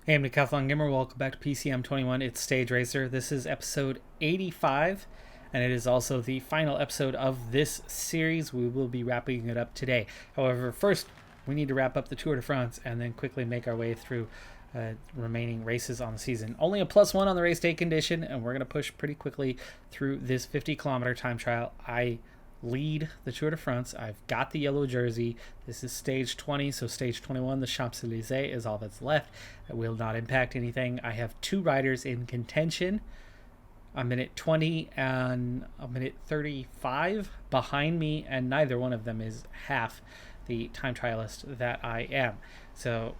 Hey, I'm Decathlon Gamer. Welcome back to PCM21. It's Stage Racer. This is episode 85, and it is also the final episode of this series. We will be wrapping it up today. However, first, we need to wrap up the Tour de France and then quickly make our way through remaining races on the season. Only a +1 on the race day condition, and we're going to push pretty quickly through this 50-kilometer time trial. I lead the Tour de France. I've got the yellow jersey. This is stage 20, so stage 21, the Champs-Élysées, is all that's left. It will not impact anything. I have two riders in contention. A minute 20 and a minute 35 behind me, and neither one of them is half the time trialist that I am. So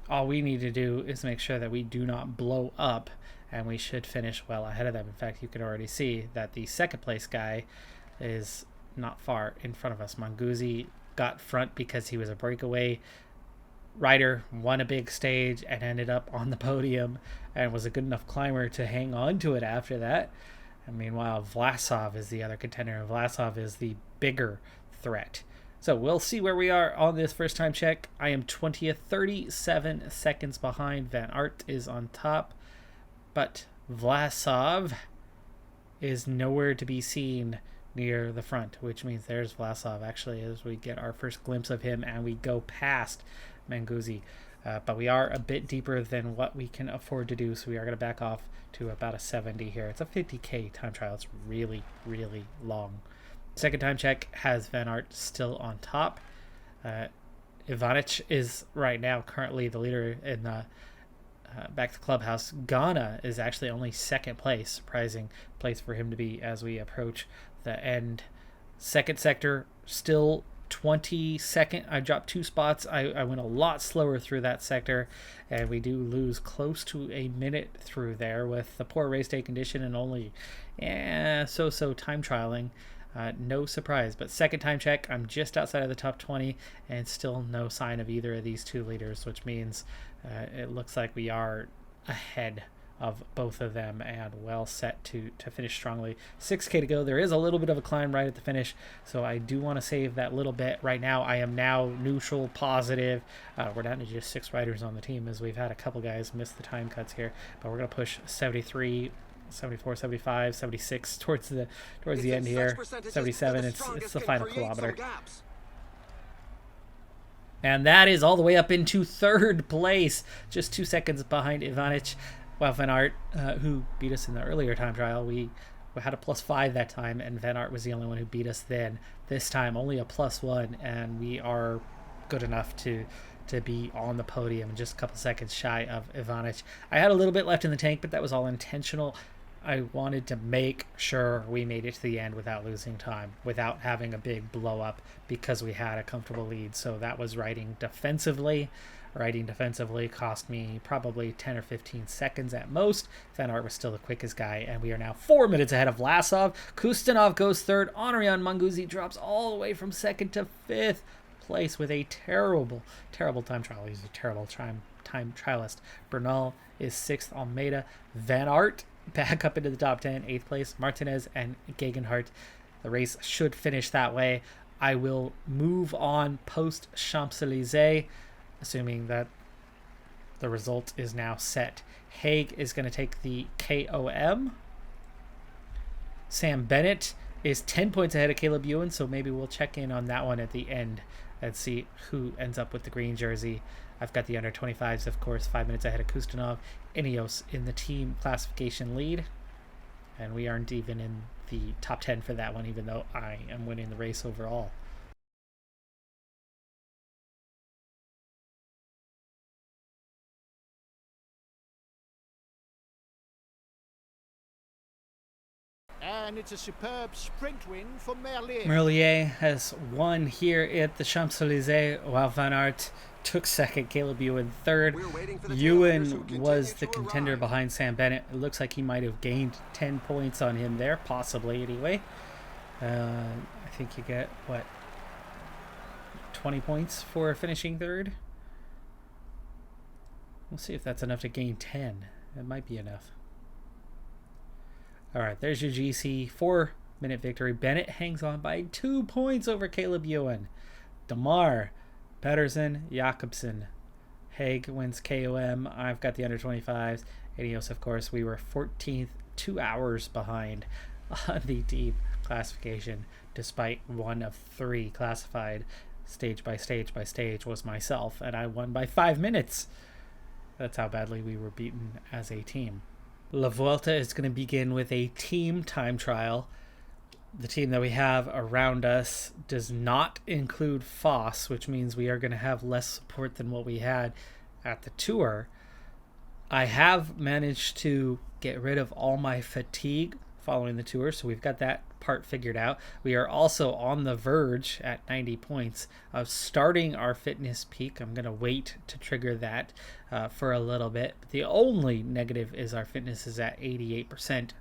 all we need to do is make sure that we do not blow up, and we should finish well ahead of them. In fact, you can already see that the second place guy is not far in front of us. Manguzzi got front because he was a breakaway rider, won a big stage, and ended up on the podium and was a good enough climber to hang on to it after that. And meanwhile, Vlasov is the other contender. Vlasov is the bigger threat. So we'll see where we are on this first time check. I am 20th, 37 seconds behind. Van Aert is on top, but Vlasov is nowhere to be seen near the front, which means there's Vlasov actually as we get our first glimpse of him and we go past Manguzzi. But we are a bit deeper than what we can afford to do, so we are going to back off to about a 70 here. It's a 50k time trial. It's really, really long. Second time check has Van Aert still on top. Ivanic is right now currently the leader in the back to the clubhouse. Ghana is actually only second place. Surprising place for him to be as we approach the end. Second sector still 22nd. I dropped 2 spots. I went a lot slower through that sector, and we do lose close to a minute through there with the poor race day condition and only so time trialing. No surprise, but second time check, I'm just outside of the top 20 and still no sign of either of these two leaders, which means it looks like we are ahead of both of them and well set to finish strongly. 6k to go. There is a little bit of a climb right at the finish, so I do want to save that little bit. Right now I am now neutral, positive. We're down to just 6 riders on the team as we've had a couple guys miss the time cuts here, but we're going to push 73, 74, 75, 76 towards the end here. 77, it's the final kilometer. And that is all the way up into third place, just 2 seconds behind Ivanic. Well, Van Aert, who beat us in the earlier time trial, we had a +5 that time, and Van Aert was the only one who beat us then. This time, only a +1, and we are good enough to be on the podium, just a couple seconds shy of Ivanic. I had a little bit left in the tank, but that was all intentional. I wanted to make sure we made it to the end without losing time, without having a big blow up, because we had a comfortable lead. So that was riding defensively. Riding defensively cost me probably 10 or 15 seconds at most. Van Aert was still the quickest guy, and we are now 4 minutes ahead of Vlasov. Kustanov goes third. Onrion Manguzzi drops all the way from second to 5th place with a terrible time trial. He's a terrible time trialist. Bernal is 6th. Almeida. Van Aert back up into the top 10, 8th place. Martinez and Gegenhardt. The race should finish that way. I will move on post Champs-Élysées, assuming that the result is now set. Haig is going to take the KOM. Sam Bennett is 10 points ahead of Caleb Ewan, so maybe we'll check in on that one at the end and see who ends up with the green jersey. I've got the under 25s, of course, 5 minutes ahead of Kustanov. Ineos in the team classification lead, and we aren't even in the top 10 for that one, even though I am winning the race overall. And it's a superb sprint win for Merlier. Merlier has won here at the Champs-Élysées, while Van Aert took second, Caleb Ewan third. Ewan was the contender behind Sam Bennett. It looks like he might have gained 10 points on him there, possibly anyway. I think you get, 20 points for finishing third? We'll see if that's enough to gain 10. It might be enough. All right, there's your GC 4-minute victory. Bennett hangs on by 2 points over Caleb Ewan. Damar, Pedersen, Jakobsen Hague wins KOM. I've got the under 25s. Ineos, of course, we were 14th, 2 hours behind on the deep classification, despite one of 3 classified. Stage by stage was myself, and I won by 5 minutes. That's how badly we were beaten as a team. La Vuelta is going to begin with a team time trial. The team that we have around us does not include Foss, which means we are going to have less support than what we had at the Tour. I have managed to get rid of all my fatigue following the Tour, so we've got that part figured out. We are also on the verge at 90 points of starting our fitness peak. I'm going to wait to trigger that for a little bit. But the only negative is our fitness is at 88%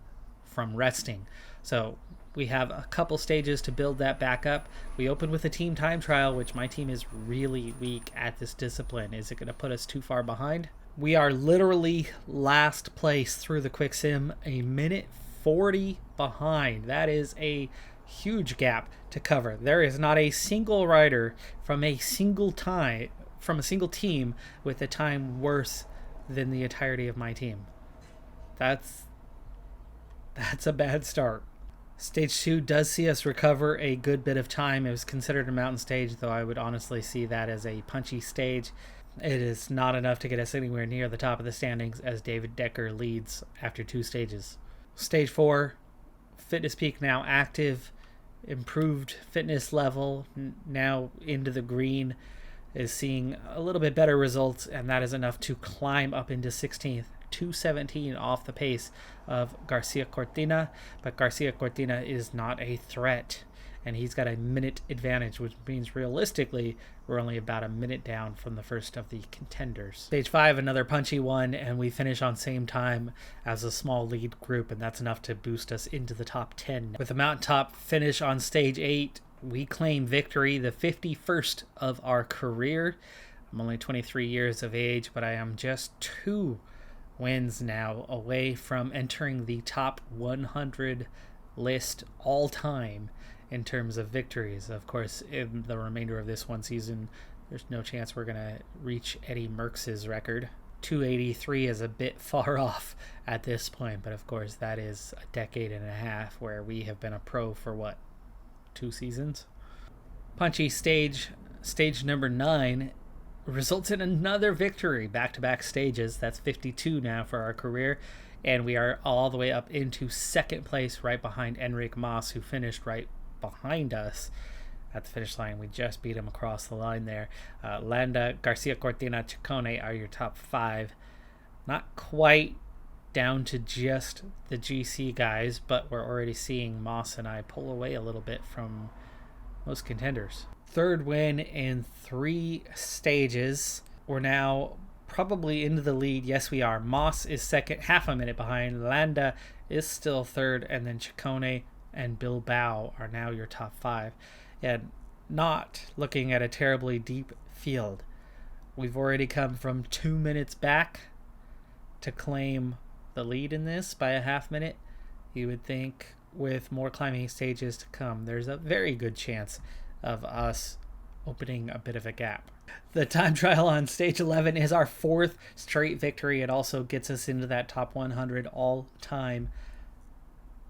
from resting. So we have a couple stages to build that back up. We open with a team time trial, which my team is really weak at this discipline. Is it going to put us too far behind? We are literally last place through the quick sim, a minute 40 behind. That is a huge gap to cover. There is not a single rider from a single team with a time worse than the entirety of my team. That's a bad start. Stage 2 does see us recover a good bit of time. It was considered a mountain stage, though I would honestly see that as a punchy stage. It is not enough to get us anywhere near the top of the standings, as David Decker leads after 2 stages. Stage 4, fitness peak now active, improved fitness level, now into the green, is seeing a little bit better results, and that is enough to climb up into 16th, 2:17 off the pace of Garcia Cortina, but Garcia Cortina is not a threat, and he's got a minute advantage, which means realistically we're only about a minute down from the first of the contenders. Stage 5, another punchy one, and we finish on same time as a small lead group, and that's enough to boost us into the top 10. With a mountaintop finish on stage 8, we claim victory, the 51st of our career. I'm only 23 years of age, but I am just 2 wins now away from entering the top 100 list all time in terms of victories. Of course, in the remainder of this one season, there's no chance we're going to reach Eddie Merckx's record. 283 is a bit far off at this point, but of course that is a decade and a half where we have been a pro for 2 seasons. Punchy stage number 9 results in another victory, back-to-back stages. That's 52 now for our career, and we are all the way up into second place, right behind Enric Mas, who finished right behind us at the finish line. We just beat him across the line there. Landa, Garcia Cortina, Ciccone are your top 5. Not quite down to just the GC guys, but we're already seeing Mas and I pull away a little bit from most contenders. Third win in 3 stages. We're now probably into the lead. Yes, we are. Mas is second, half a minute behind. Landa is still third, and then Ciccone and Bilbao are now your top 5. And not looking at a terribly deep field. We've already come from 2 minutes back to claim the lead in this by a half minute. You would think with more climbing stages to come, there's a very good chance of us opening a bit of a gap. The time trial on stage 11 is our 4th straight victory. It also gets us into that top 100 all time,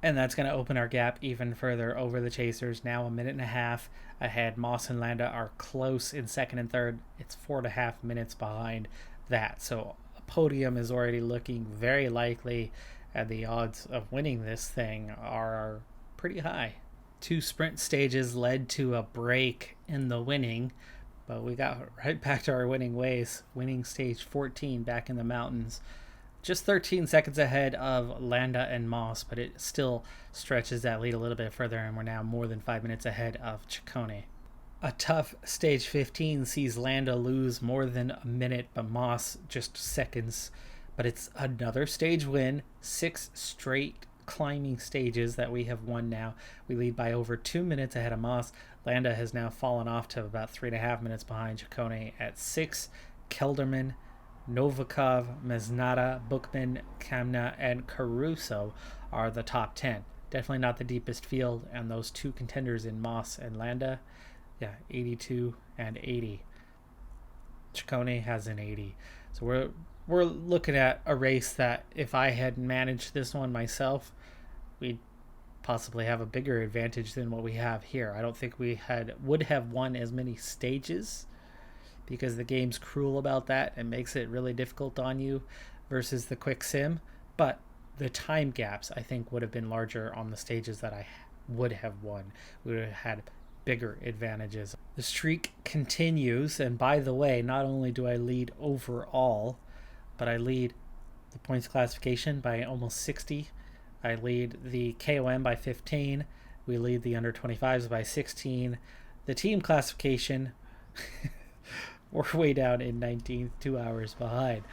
and that's going to open our gap even further over the chasers. Now a minute and a half ahead. Mas and Landa are close in second and third. It's 4.5 minutes behind that, so a podium is already looking very likely, and the odds of winning this thing are pretty high. 2 sprint stages led to a break in the winning, but we got right back to our winning ways, winning stage 14 back in the mountains. Just 13 seconds ahead of Landa and Mas, but it still stretches that lead a little bit further, and we're now more than 5 minutes ahead of Ciccone. A tough stage 15 sees Landa lose more than a minute, but Mas just seconds. But it's another stage win, 6 straight climbing stages that we have won now. We lead by over 2 minutes ahead of Mas. Landa has now fallen off to about 3.5 minutes behind Ciccone at 6. Kelderman, Novikov, Mesnada, Bookman, Kamna, and Caruso are the top 10. Definitely not the deepest field, and those 2 contenders in Mas and Landa, 82 and 80. Ciccone has an 80. So we're looking at a race that if I had managed this one myself, we'd possibly have a bigger advantage than what we have here. I don't think we would have won as many stages because the game's cruel about that and makes it really difficult on you versus the quick sim, but the time gaps I think would have been larger on the stages that I would have won. We would have had bigger advantages. The streak continues, and by the way, not only do I lead overall, but I lead the points classification by almost 60. I lead the KOM by 15. We lead the under 25s by 16. The team classification, we're way down in 19th, 2 hours behind.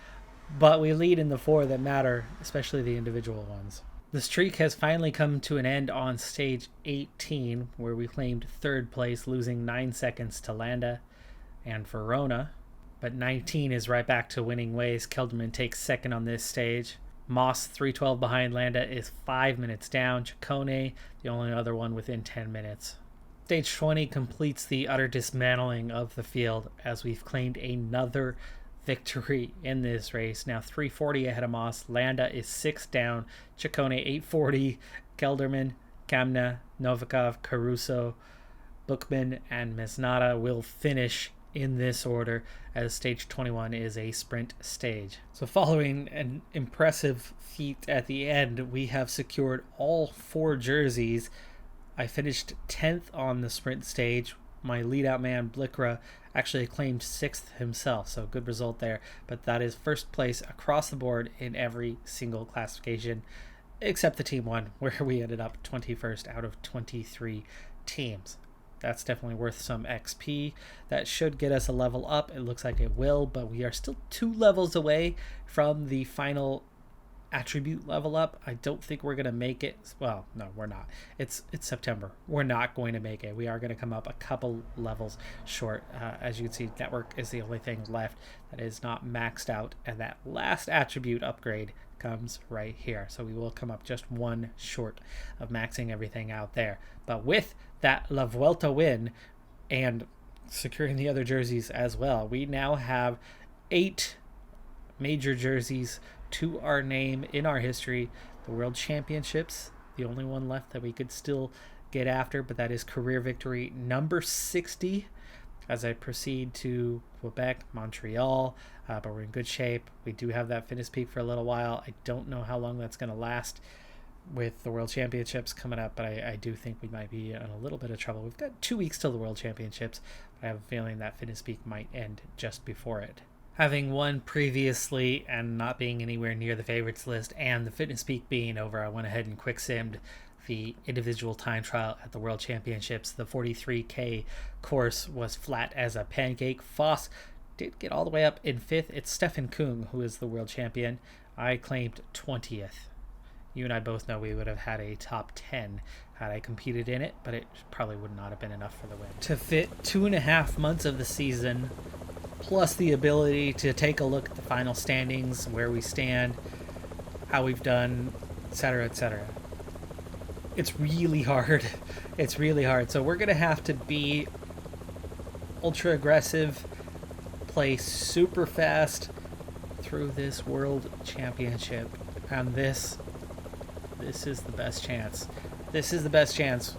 But we lead in the 4 that matter, especially the individual ones. The streak has finally come to an end on stage 18, where we claimed 3rd place, losing 9 seconds to Landa and Verona. But 19 is right back to winning ways. Kelderman takes 2nd on this stage. Moss, 3:12 behind Landa, is 5 minutes down. Ciccone, the only other one within 10 minutes. Stage 20 completes the utter dismantling of the field as we've claimed another victory in this race. Now 340 ahead of Moss. Landa is 6 down. Ciccone 840. Kelderman, Kamna, Novikov, Caruso, Bookman, and Mesnada will finish in this order, as stage 21 is a sprint stage. So following an impressive feat at the end, we have secured all 4 jerseys. I finished 10th on the sprint stage. My lead-out man, Blikra, actually claimed 6th himself, so good result there. But that is first place across the board in every single classification, except the team one, where we ended up 21st out of 23 teams. That's definitely worth some XP. That should get us a level up. It looks like it will, but we are still 2 levels away from the final attribute level up. I don't think we're going to make it. Well, no, we're not. It's September. We're not going to make it. We are going to come up a couple levels short. As you can see, network is the only thing left that is not maxed out, and that last attribute upgrade comes right here. So we will come up just 1 short of maxing everything out there. But with that La Vuelta win and securing the other jerseys as well, we now have 8 major jerseys to our name in our history. The World Championships, the only one left that we could still get after, but that is career victory number 60 as I proceed to Quebec, Montreal, but we're in good shape. We do have that fitness peak for a little while. I don't know how long that's going to last with the World Championships coming up, but I do think we might be in a little bit of trouble. We've got 2 weeks till the World Championships, but I have a feeling that fitness peak might end just before it. Having won previously and not being anywhere near the favorites list and the fitness peak being over, I went ahead and quick simmed the individual time trial at the World Championships. The 43K course was flat as a pancake. Foss did get all the way up in 5th. It's Stefan Kung who is the world champion. I claimed 20th. You and I both know we would have had a top 10 had I competed in it, but it probably would not have been enough for the win. To fit 2.5 months of the season, plus the ability to take a look at the final standings, where we stand, how we've done, etc., etc. It's really hard. It's really hard. So we're going to have to be ultra aggressive, play super fast through this World Championship. And this is the best chance. This is the best chance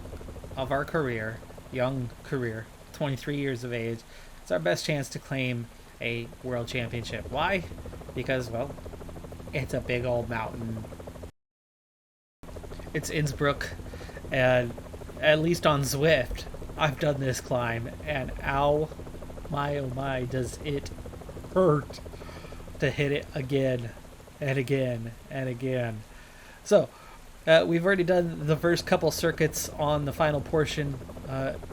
of our career, young career, 23 years of age. It's our best chance to claim a World Championship. Why? Because, well, it's a big old mountain. It's Innsbruck, and at least on Zwift, I've done this climb, and ow, my oh my, does it hurt to hit it again and again and again. So, we've already done the first couple circuits on the final portion.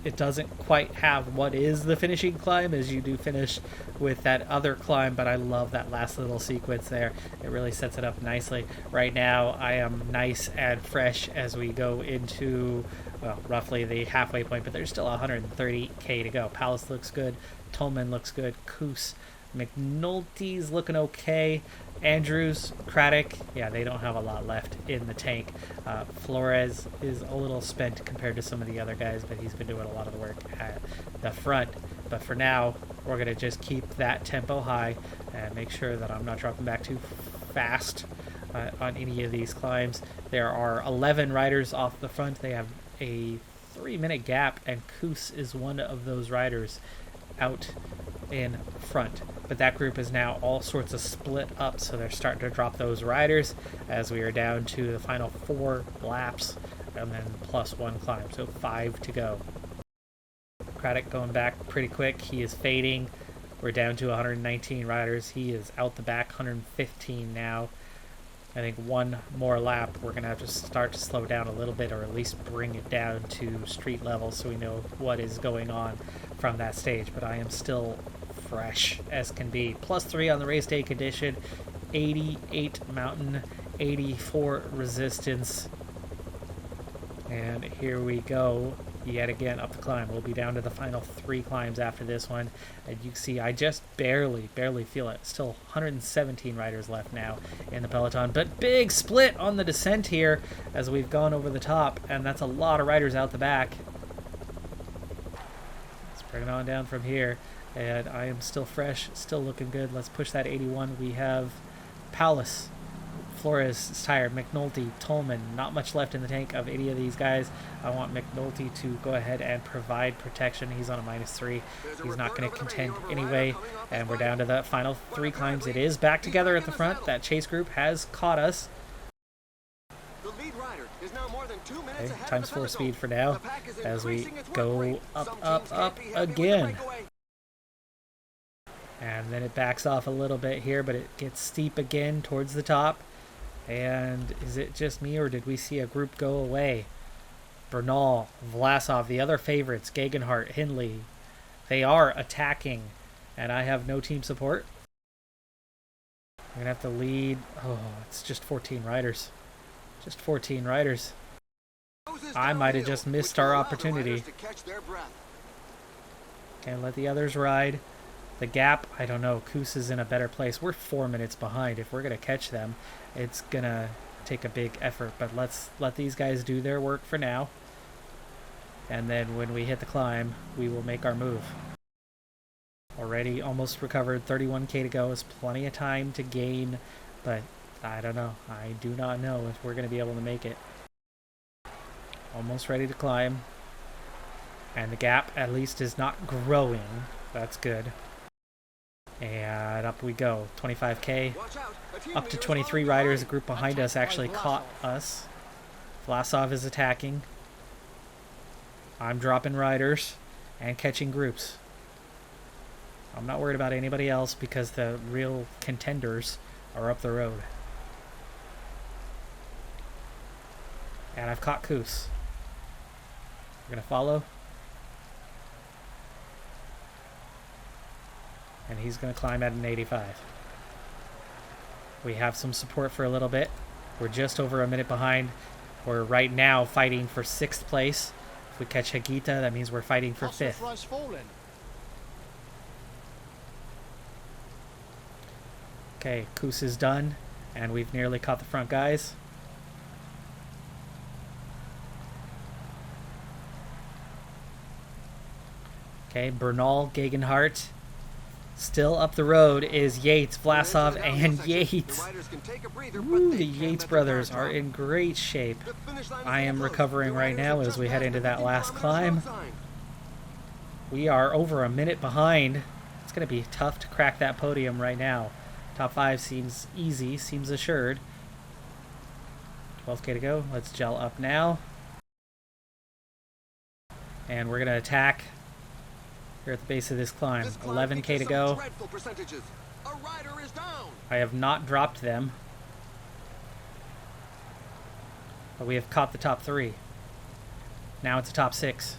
It doesn't quite have what is the finishing climb, as you do finish with that other climb, but I love that last little sequence there. It really sets it up nicely. Right now, I am nice and fresh as we go into, well, roughly the halfway point, but there's still 130K to go. Palace looks good. Tolman looks good. Koos, McNulty's looking okay. Andrews, Craddock, yeah, they don't have a lot left in the tank. Flores is a little spent compared to some of the other guys, but he's been doing a lot of the work at the front. But for now, We're going to just keep that tempo high and make sure that I'm not dropping back too fast on any of these climbs. There are 11 riders off the front. They have a 3-minute gap, and Koos is one of those riders out in front. But that group is now all sorts of split up, so they're starting to drop those riders as we are down to the final 4 laps and then plus 1 climb, so 5 to go. Craddock going back pretty quick. He is fading. We're down to 119 riders. He is out the back, 115 now. I think one more lap, we're going to have to start to slow down a little bit, or at least bring it down to street level so we know what is going on from that stage. But I am still fresh as can be. +3 on the race day condition, 88 mountain, 84 resistance. And here we go. Yet again up the climb. We'll be down to the final 3 climbs after this one, and you can see I just barely feel it. Still 117 riders left now in the peloton, but big split on the descent here as we've gone over the top, and that's a lot of riders out the back. Let's bring it on down from here, and I am still fresh, still looking good. Let's push that 81. We have Paulus, Flores is tired, McNulty, Tolman, not much left in the tank of any of these guys. I want McNulty to go ahead and provide protection. He's on a -3. He's not going to contend anyway. And we're down to the final 3 climbs. It is back together at the front. That chase group has caught us. Okay, times 4 speed for now as we go up again. And then it backs off a little bit here, but it gets steep again towards the top. And is it just me, or did we see a group go away? Bernal, Vlasov, the other favorites, Gegenhardt, Hindley, they are attacking, and I have no team support. I'm going to have to lead. Oh, it's just 14 riders. Just 14 riders. I might have just missed our opportunity. Can't let the others ride. The gap, I don't know. Koos is in a better place. We're 4 minutes behind. If we're going to catch them, it's going to take a big effort. But let's let these guys do their work for now. And then when we hit the climb, we will make our move. Already almost recovered. 31K to go is plenty of time to gain. But I don't know. I do not know if we're going to be able to make it. Almost ready to climb. And the gap at least is not growing. That's good. And up we go. 25K. Up to 23 riders. A group behind us actually caught us. Vlasov is attacking. I'm dropping riders and catching groups. I'm not worried about anybody else because the real contenders are up the road. And I've caught Koos. We're going to follow. And he's going to climb at an 85. We have some support for a little bit. We're just over a minute behind. We're right now fighting for 6th place. If we catch Hagita, that means we're fighting for 5th. Okay, Koos is done, and we've nearly caught the front guys. Okay, Bernal, Gegenhardt. Still up the road is Yates, Vlasov, and Yates. Woo, the Yates brothers are in great shape. I am recovering right now as we head into that last climb. We are over a minute behind. It's going to be tough to crack that podium right now. Top 5 seems easy, seems assured. 12K to go. Let's gel up now. And we're going to attack here at the base of this climb. 11K to go. I have not dropped them. But we have caught the top 3. Now it's a top 6.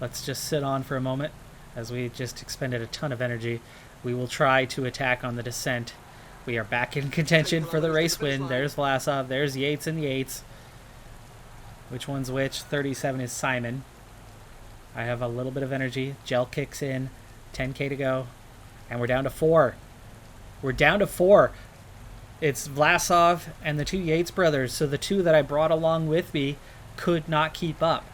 Let's just sit on for a moment as we just expended a ton of energy. We will try to attack on the descent. We are back in contention for the race win. There's Vlasov. There's Yates and Yates. Which one's which? 37 is Simon. I have a little bit of energy. Gel kicks in. 10K to go. And we're down to 4. We're down to 4. It's Vlasov and the 2 Yates brothers. So the 2 that I brought along with me could not keep up.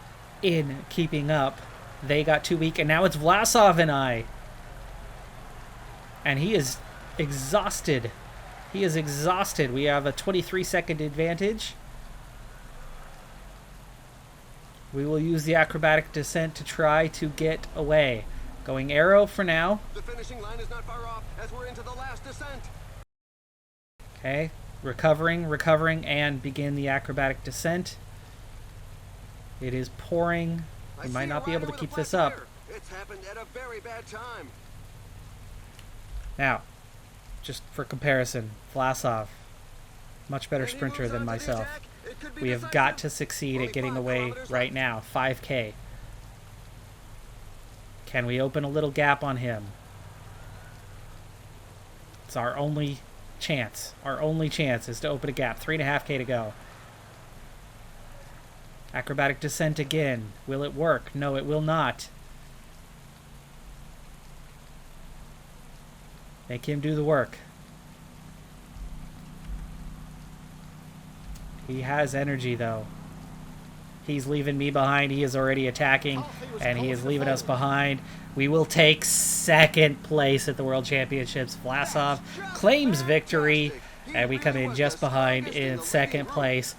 In keeping up, they got too weak. And now it's Vlasov and I. And he is exhausted. He is exhausted. We have a 23-second advantage. We will use the acrobatic descent to try to get away. Going arrow for now. The finishing line is not far off as we're into the last descent. Okay, recovering, and begin the acrobatic descent. It is pouring. We might not be able to keep this up. It's happened at a very bad time. Now, just for comparison, Vlasov, much better sprinter than myself. We have got to succeed at getting away right now. 5K. Can we open a little gap on him? It's our only chance. Our only chance is to open a gap. 3.5K to go. Acrobatic descent again. Will it work? No, it will not. Make him do the work. He has energy, though. He's leaving me behind. He is already attacking, and he is leaving us behind. We will take second place at the World Championships. Vlasov claims victory, and we come in just behind in second place.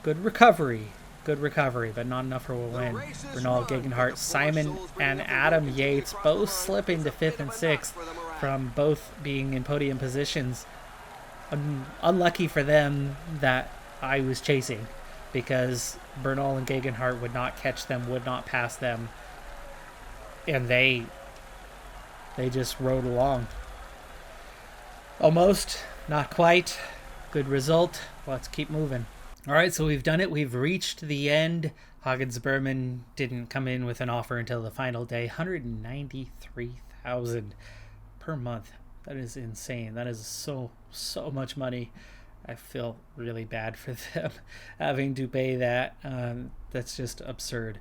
Good recovery, but not enough for a win. Bernal, Gegenhardt, Simon, and Adam Yates both slipping to 5th and 6th from both being in podium positions. Unlucky for them that I was chasing, because Bernal and Gegenhardt would not catch them, would not pass them, and they just rode along. Almost, not quite. Good result. Let's keep moving. All right, so we've done it. We've reached the end. Hagens Berman didn't come in with an offer until the final day. $193,000 per month. That is insane. That is so much money. I feel really bad for them having to pay that. That's just absurd.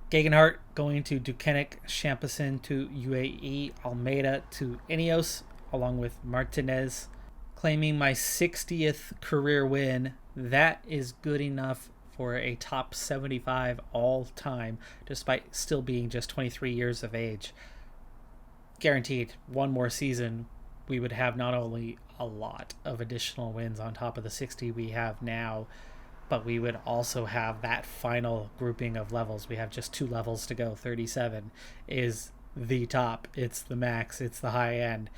Gegenhardt going to Duquesne, Champison to UAE, Almeida to Ineos, along with Martinez, claiming my 60th career win. That is good enough for a top 75 all time, despite still being just 23 years of age. Guaranteed, one more season, we would have not only a lot of additional wins on top of the 60 we have now, but we would also have that final grouping of levels. We have just 2 levels to go. 37 is the top. It's the max. It's the high end.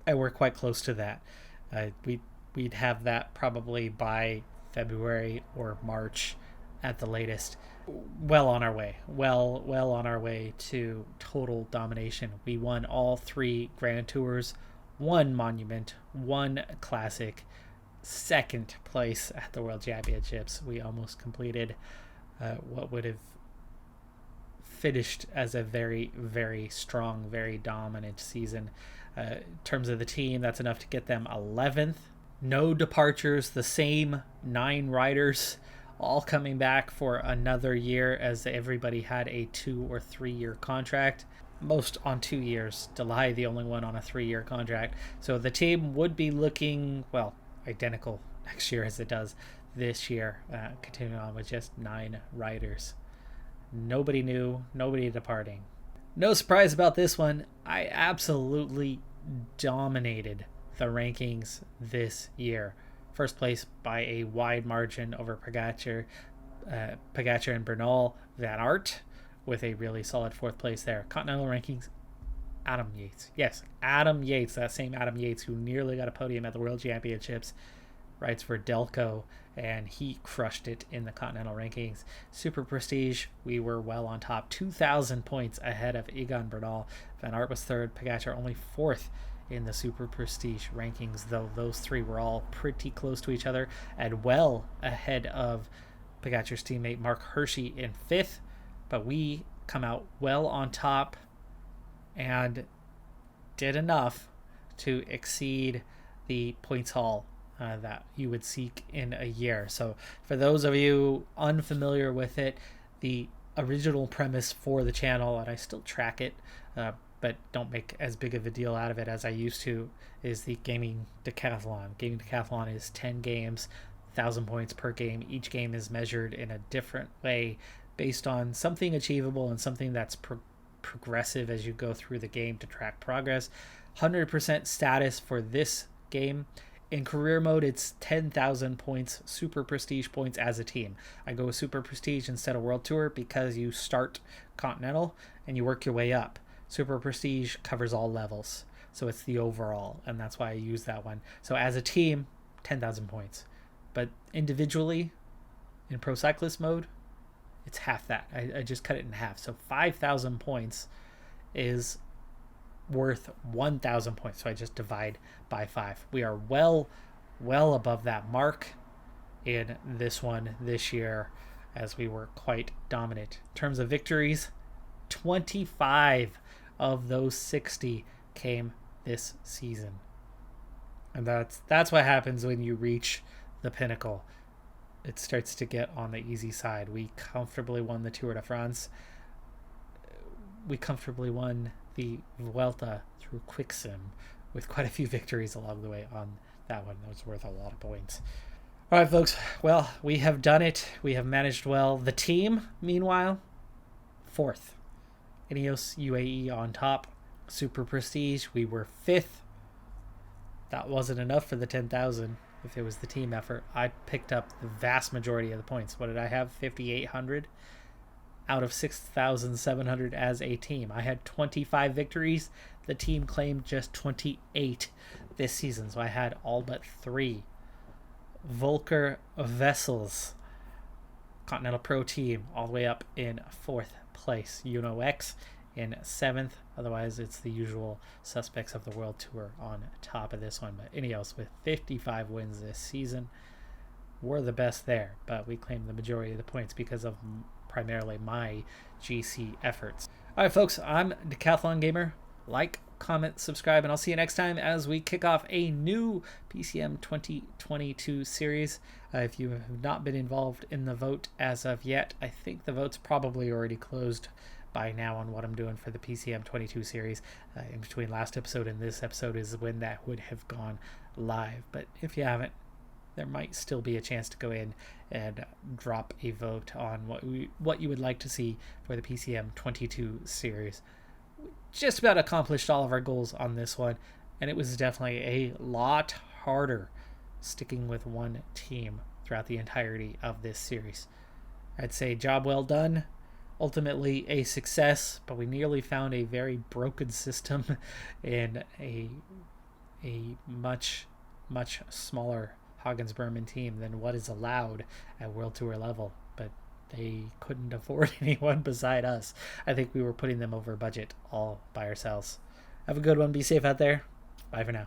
And we're quite close to that. We'd have that probably by February or March at the latest. Well on our way. Well on our way to total domination. We won all 3 Grand Tours, 1 Monument, 1 Classic, 2nd place at the World Championships. We almost completed what would have finished as a very, very strong, very dominant season. In terms of the team, that's enough to get them 11th. No departures, the same 9 riders, all coming back for another year, as everybody had a 2 or 3 year contract. Most on 2 years. Delay the only one on a 3-year contract. So the team would be looking, well, identical next year as it does this year, continuing on with just 9 riders. Nobody new, nobody departing. No surprise about this one. I absolutely dominated the rankings this year. First place by a wide margin over Pogacar and Bernal. Van Aert with a really solid 4th place there. Continental rankings, Adam Yates. Yes, Adam Yates, that same Adam Yates who nearly got a podium at the World Championships, rides for Delco, and he crushed it in the Continental rankings. Super Prestige, we were well on top, 2,000 points ahead of Egan Bernal. Van Aert was 3rd, Pogacar only 4th in the Super Prestige rankings, though those 3 were all pretty close to each other and well ahead of Pogacar's teammate Mark Hirschi in 5th. But we come out well on top and did enough to exceed the points haul that you would seek in a year. So for those of you unfamiliar with it, the original premise for the channel, and I still track it, but don't make as big of a deal out of it as I used to, is the Gaming Decathlon. Gaming Decathlon is 10 games, 1,000 points per game. Each game is measured in a different way based on something achievable and something that's progressive as you go through the game to track progress. 100% status for this game. In career mode, it's 10,000 points, super prestige points as a team. I go with super prestige instead of world tour because you start continental and you work your way up. Super prestige covers all levels, so it's the overall, and that's why I use that one. So as a team, 10,000 points. But individually, in pro cyclist mode, it's half that. I just cut it in half. So 5,000 points is worth 1,000 points. So I just divide by 5. We are well above that mark in this one this year, as we were quite dominant. In terms of victories, 25 of those 60 came this season. And that's what happens when you reach the pinnacle. It starts to get on the easy side. We comfortably won the Tour de France. We comfortably won the Vuelta through Quicksim with quite a few victories along the way on that one. That was worth a lot of points. All right, folks. Well, we have done it. We have managed well. The team, meanwhile, 4th. Ineos UAE on top. Super Prestige, we were 5th. That wasn't enough for the 10,000 if it was the team effort. I picked up the vast majority of the points. What did I have? 5,800 out of 6,700 as a team. I had 25 victories. The team claimed just 28 this season, so I had all but 3. Volker Vessels, Continental Pro Team, all the way up in 4th place. Uno X in 7th. Otherwise, it's the usual suspects of the World Tour on top of this one. But Ineos with 55 wins this season. We're the best there, but we claim the majority of the points because of primarily my GC efforts. All right, folks, I'm Decathlon Gamer. Like, comment, subscribe, and I'll see you next time as we kick off a new PCM 2022 series. If you have not been involved in the vote as of yet, I think the vote's probably already closed by now on what I'm doing for the PCM 22 series. In between last episode and this episode is when that would have gone live. But if you haven't, there might still be a chance to go in and drop a vote on what you would like to see for the PCM 22 series. Just about accomplished all of our goals on this one, and it was definitely a lot harder sticking with one team throughout the entirety of this series. I'd say job well done. Ultimately a success, but we nearly found a very broken system in a much smaller Hagens Berman team than what is allowed at World Tour level. But they couldn't afford anyone beside us. I think we were putting them over budget all by ourselves. Have a good one. Be safe out there. Bye for now.